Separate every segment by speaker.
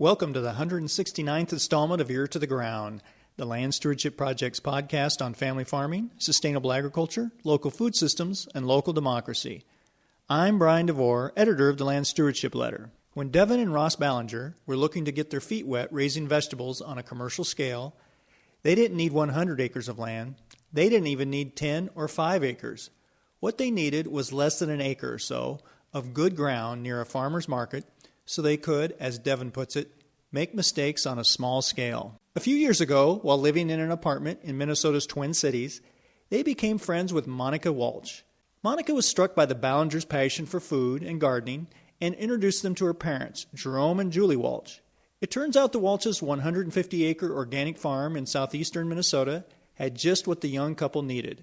Speaker 1: Welcome to the 169th installment of Ear to the Ground, the Land Stewardship Project's podcast on family farming, sustainable agriculture, local food systems, and local democracy. I'm Brian DeVore, editor of the Land Stewardship Letter. When Devin and Ross Ballinger were looking to get their feet wet raising vegetables on a commercial scale, they didn't need 100 acres of land. They didn't even need 10 or 5 acres. What they needed was less than an acre or so of good ground near a farmer's market so they could, as Devin puts it, make mistakes on a small scale. A few years ago, while living in an apartment in Minnesota's Twin Cities, they became friends with Monica Walsh. Monica was struck by the Ballingers' passion for food and gardening and introduced them to her parents, Jerome and Julie Walsh. It turns out the Walsh's 150-acre organic farm in southeastern Minnesota had just what the young couple needed,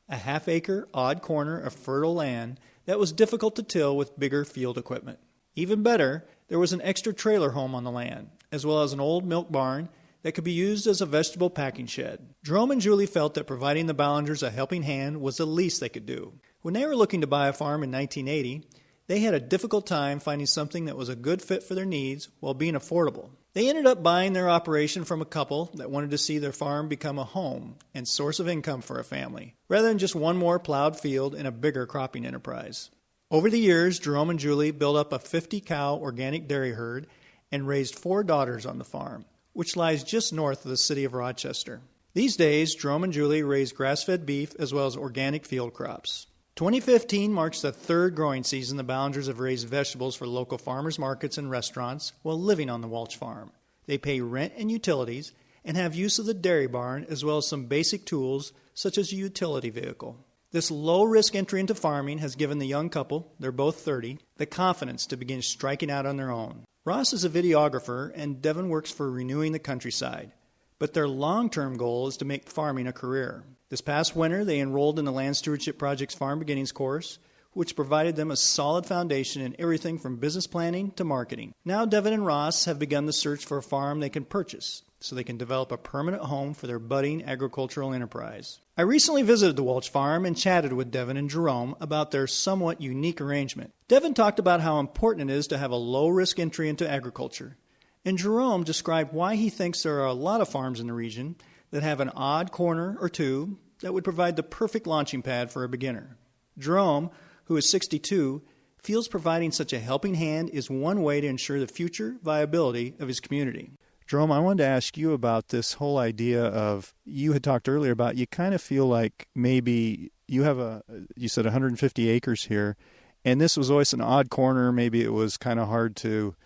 Speaker 1: a half-acre odd corner of fertile land that was difficult to till with bigger field equipment. Even better, there was an extra trailer home on the land, as well as an old milk barn that could be used as a vegetable packing shed. Jerome and Julie felt that providing the Ballingers a helping hand was the least they could do. When they were looking to buy a farm in 1980, they had a difficult time finding something that was a good fit for their needs while being affordable. They ended up buying their operation from a couple that wanted to see their farm become a home and source of income for a family, rather than just one more plowed field in a bigger cropping enterprise. Over the years, Jerome and Julie built up a 50-cow organic dairy herd and raised 4 daughters on the farm, which lies just north of the city of Rochester. These days, Jerome and Julie raise grass-fed beef as well as organic field crops. 2015 marks the 3rd growing season the Ballingers have raised vegetables for local farmers markets and restaurants while living on the Walsh farm. They pay rent and utilities and have use of the dairy barn as well as some basic tools such as a utility vehicle. This low-risk entry into farming has given the young couple, they're both 30, the confidence to begin striking out on their own. Ross is a videographer and Devin works for Renewing the Countryside, but their long-term goal is to make farming a career. This past winter, they enrolled in the Land Stewardship Project's Farm Beginnings course, which provided them a solid foundation in everything from business planning to marketing. Now Devin and Ross have begun the search for a farm they can purchase so they can develop a permanent home for their budding agricultural enterprise. I recently visited the Walsh farm and chatted with Devin and Jerome about their somewhat unique arrangement. Devin talked about how important it is to have a low-risk entry into agriculture, and Jerome described why he thinks there are a lot of farms in the region that have an odd corner or two that would provide the perfect launching pad for a beginner. Jerome, who is 62, feels providing such a helping hand is one way to ensure the future viability of his community. Jerome, I wanted to ask you about this whole idea of, you had talked earlier about you kind of feel like maybe you have you said 150 acres here, and this was always an odd corner. Maybe it was kind of hard to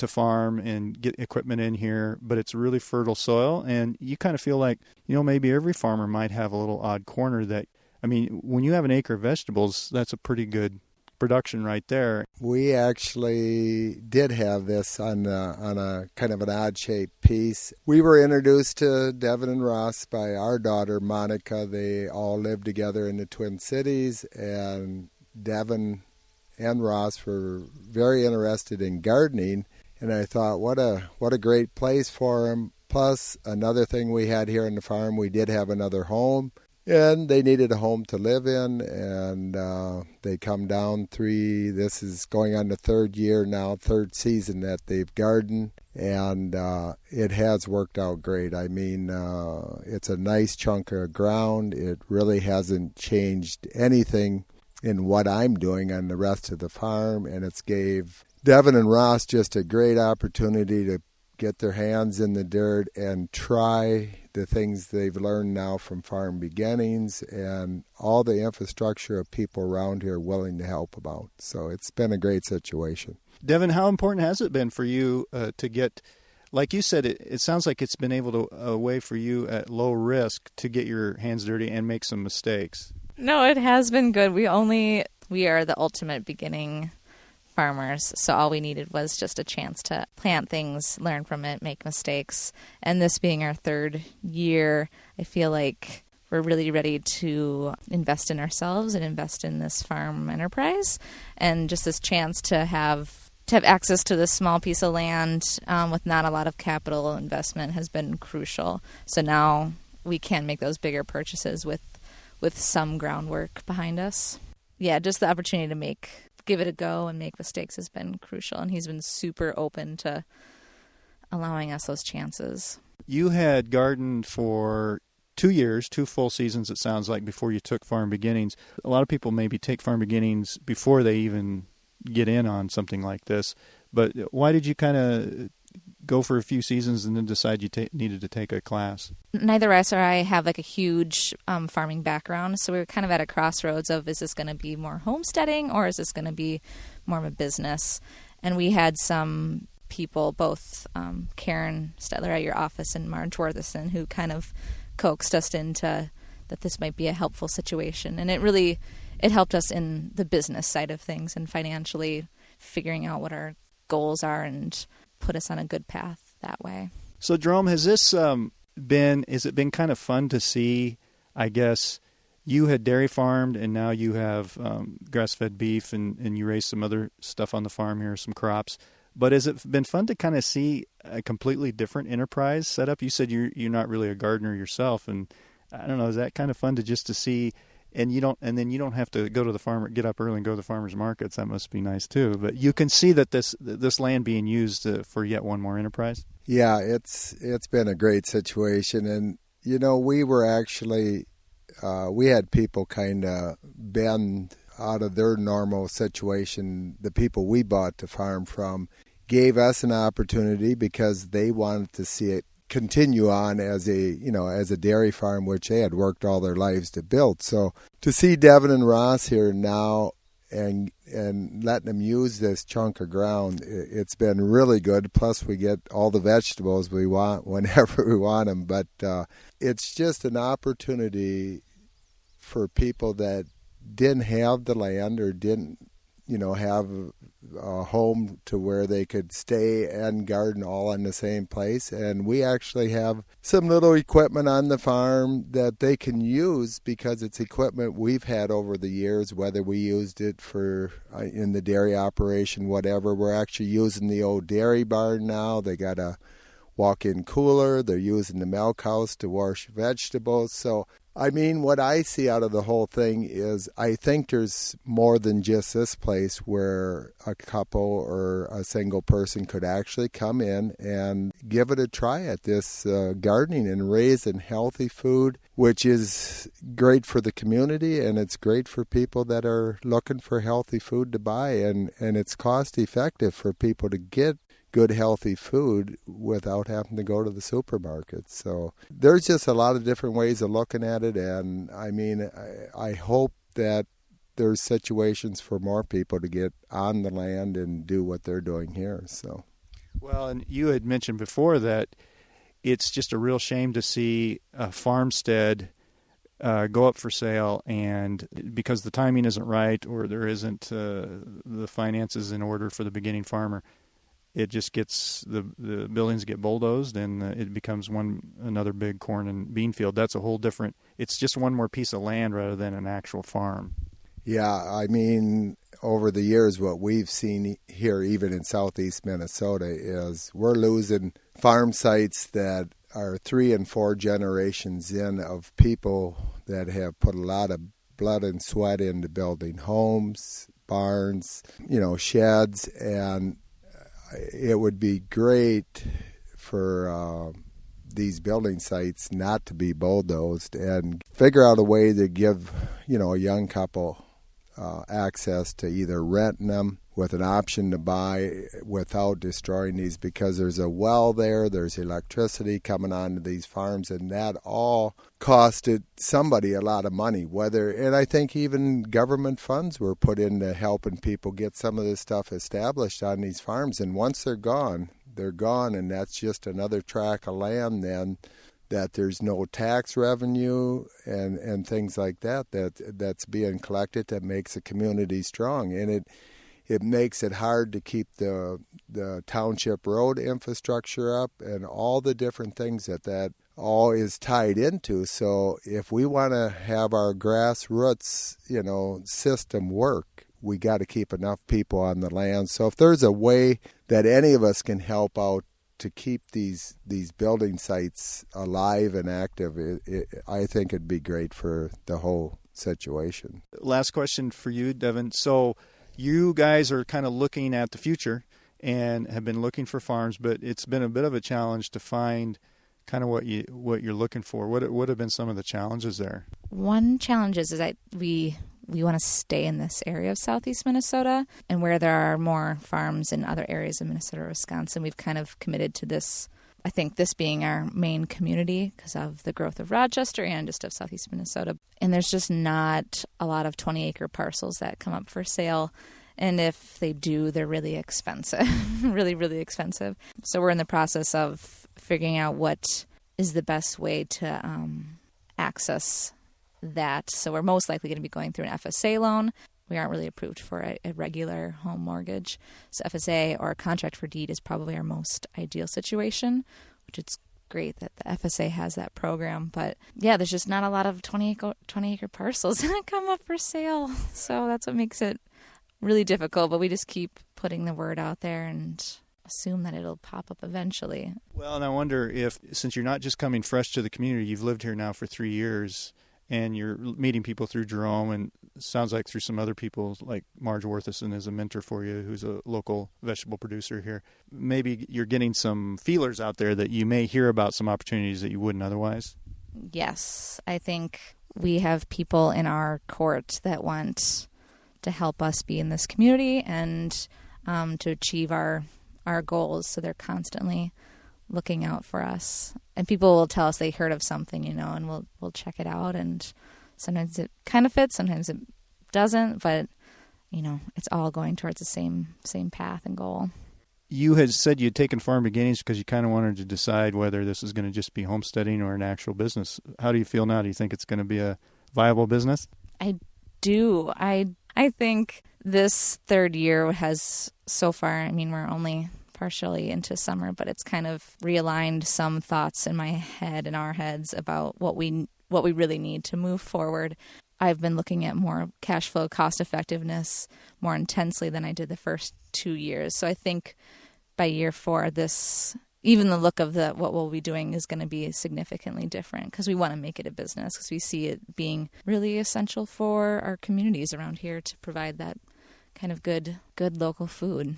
Speaker 1: farm and get equipment in here, but it's really fertile soil, and you kind of feel like, maybe every farmer might have a little odd corner that, when you have an acre of vegetables, that's a pretty good production right there.
Speaker 2: We actually did have this on a kind of an odd-shaped piece. We were introduced to Devin and Ross by our daughter, Monica. They all lived together in the Twin Cities, and Devin and Ross were very interested in gardening, and I thought, what a great place for them. Plus, another thing we had here on the farm, we did have another home, and they needed a home to live in, and they come down this is going on the 3rd year now, 3rd season that they've gardened, and it has worked out great. It's a nice chunk of ground. It really hasn't changed anything in what I'm doing on the rest of the farm, and it's gave Devin and Ross just a great opportunity to get their hands in the dirt and try the things they've learned now from Farm Beginnings and all the infrastructure of people around here willing to help about. So it's been a great situation.
Speaker 1: Devin, how important has it been for you to get, like you said, it sounds like it's been a way for you at low risk to get your hands dirty and make some mistakes?
Speaker 3: No, it has been good. We are the ultimate beginning farmers, so all we needed was just a chance to plant things, learn from it, make mistakes. And this being our 3rd year, I feel like we're really ready to invest in ourselves and invest in this farm enterprise. And just this chance to have access to this small piece of land with not a lot of capital investment has been crucial. So now we can make those bigger purchases with some groundwork behind us. Yeah, just the opportunity to give it a go and make mistakes has been crucial. And he's been super open to allowing us those chances.
Speaker 1: You had gardened for 2 years, 2 full seasons, it sounds like, before you took Farm Beginnings. A lot of people maybe take Farm Beginnings before they even get in on something like this. But why did you kind of go for a few seasons and then decide you needed to take a class?
Speaker 3: Neither Russ or I have like a huge farming background, so we were kind of at a crossroads of, is this going to be more homesteading or is this going to be more of a business? And we had some people, both Karen Stetler at your office and Marge Worthison, who kind of coaxed us into that this might be a helpful situation. And it helped us in the business side of things and financially figuring out what our goals are and put us on a good path that way.
Speaker 1: So Jerome, has it been kind of fun to see, I guess, you had dairy farmed and now you have grass-fed beef and you raise some other stuff on the farm here, some crops. But has it been fun to kind of see a completely different enterprise set up? You said you're not really a gardener yourself, and I don't know, is that kind of fun to see? And you don't have to go to the farmer, get up early and go to the farmers markets. That must be nice too. But you can see that this land being used for yet one more enterprise.
Speaker 2: Yeah, it's been a great situation, and we were actually we had people kind of bend out of their normal situation. The people we bought the farm from gave us an opportunity because they wanted to see it continue on as a dairy farm, which they had worked all their lives to build. So to see Devin and Ross here now and letting them use this chunk of ground, it's been really good. Plus we get all the vegetables we want whenever we want them. But it's just an opportunity for people that didn't have the land or didn't have a home to where they could stay and garden all in the same place. And we actually have some little equipment on the farm that they can use because it's equipment we've had over the years, whether we used it for in the dairy operation, whatever. We're actually using the old dairy barn now. They got a walk-in cooler. They're using the milk house to wash vegetables. So what I see out of the whole thing is I think there's more than just this place where a couple or a single person could actually come in and give it a try at this gardening and raising healthy food, which is great for the community and it's great for people that are looking for healthy food to buy, and it's cost effective for people to get good healthy food without having to go to the supermarket. So there's just a lot of different ways of looking at it, and I hope that there's situations for more people to get on the land and do what they're doing here. So,
Speaker 1: well, and you had mentioned before that it's just a real shame to see a farmstead go up for sale, and because the timing isn't right or there isn't the finances in order for the beginning farmer, it just gets the buildings get bulldozed and it becomes another big corn and bean field. That's a whole different. It's just one more piece of land rather than an actual farm.
Speaker 2: Yeah, over the years, what we've seen here, even in southeast Minnesota, is we're losing farm sites that are 3 and 4 generations in of people that have put a lot of blood and sweat into building homes, barns, sheds, and it would be great for these building sites not to be bulldozed and figure out a way to give, a young couple access to either renting them with an option to buy without destroying these, because there's a well there's electricity coming onto these farms, and that all costed somebody a lot of money. And I think even government funds were put into helping people get some of this stuff established on these farms, and once they're gone, and that's just another tract of land then that there's no tax revenue and things like that's being collected that makes a community strong. And it makes it hard to keep the township road infrastructure up and all the different things that all is tied into. So if we want to have our grassroots, system work, we got to keep enough people on the land. So if there's a way that any of us can help out to keep these building sites alive and active, I think it'd be great for the whole situation.
Speaker 1: Last question for you, Devin. So you guys are kind of looking at the future, and have been looking for farms, but it's been a bit of a challenge to find kind of what you're looking for. What have been some of the challenges there?
Speaker 3: One challenge is that we want to stay in this area of southeast Minnesota, and where there are more farms in other areas of Minnesota or Wisconsin, we've kind of committed to this. I think this being our main community because of the growth of Rochester and just of southeast Minnesota. And there's just not a lot of 20-acre parcels that come up for sale. And if they do, they're really expensive, really, really expensive. So we're in the process of figuring out what is the best way to access that. So we're most likely going to be going through an FSA loan. We aren't really approved for a regular home mortgage. So FSA or a contract for deed is probably our most ideal situation, which it's great that the FSA has that program. But yeah, there's just not a lot of 20-acre parcels that come up for sale. So that's what makes it really difficult. But we just keep putting the word out there and assume that it'll pop up eventually.
Speaker 1: Well, and I wonder if, since you're not just coming fresh to the community, you've lived here now for 3 years, and you're meeting people through Jerome, and it sounds like through some other people, like Marge Worthison is a mentor for you, who's a local vegetable producer here. Maybe you're getting some feelers out there that you may hear about some opportunities that you wouldn't otherwise.
Speaker 3: Yes, I think we have people in our court that want to help us be in this community and to achieve our goals. So they're constantly looking out for us. And people will tell us they heard of something, and we'll check it out. And sometimes it kind of fits, sometimes it doesn't, but it's all going towards the same path and goal.
Speaker 1: You had said you'd taken Farm Beginnings because you kind of wanted to decide whether this is going to just be homesteading or an actual business. How do you feel now? Do you think it's going to be a viable business?
Speaker 3: I do. I think this third year has so far, we're only partially into summer, but it's kind of realigned some thoughts in my head and our heads about what we really need to move forward. I've been looking at more cash flow cost effectiveness more intensely than I did the first 2 years. So I think by year 4, even the look of what we'll be doing is going to be significantly different because we want to make it a business because we see it being really essential for our communities around here to provide that kind of good local food.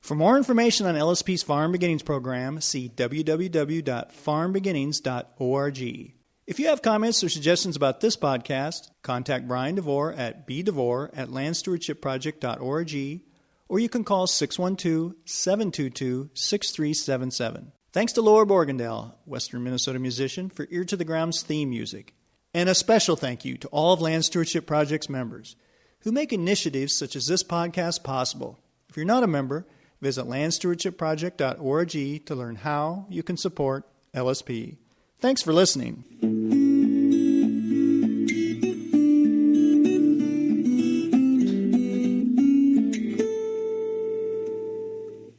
Speaker 1: For more information on LSP's Farm Beginnings program, see www.farmbeginnings.org. If you have comments or suggestions about this podcast, contact Brian DeVore at bdevore@landstewardshipproject.org, or you can call 612-722-6377. Thanks to Laura Borgendale, Western Minnesota musician, for Ear to the Ground's theme music. And a special thank you to all of Land Stewardship Project's members who make initiatives such as this podcast possible. If you're not a member, visit landstewardshipproject.org to learn how you can support LSP. Thanks for listening.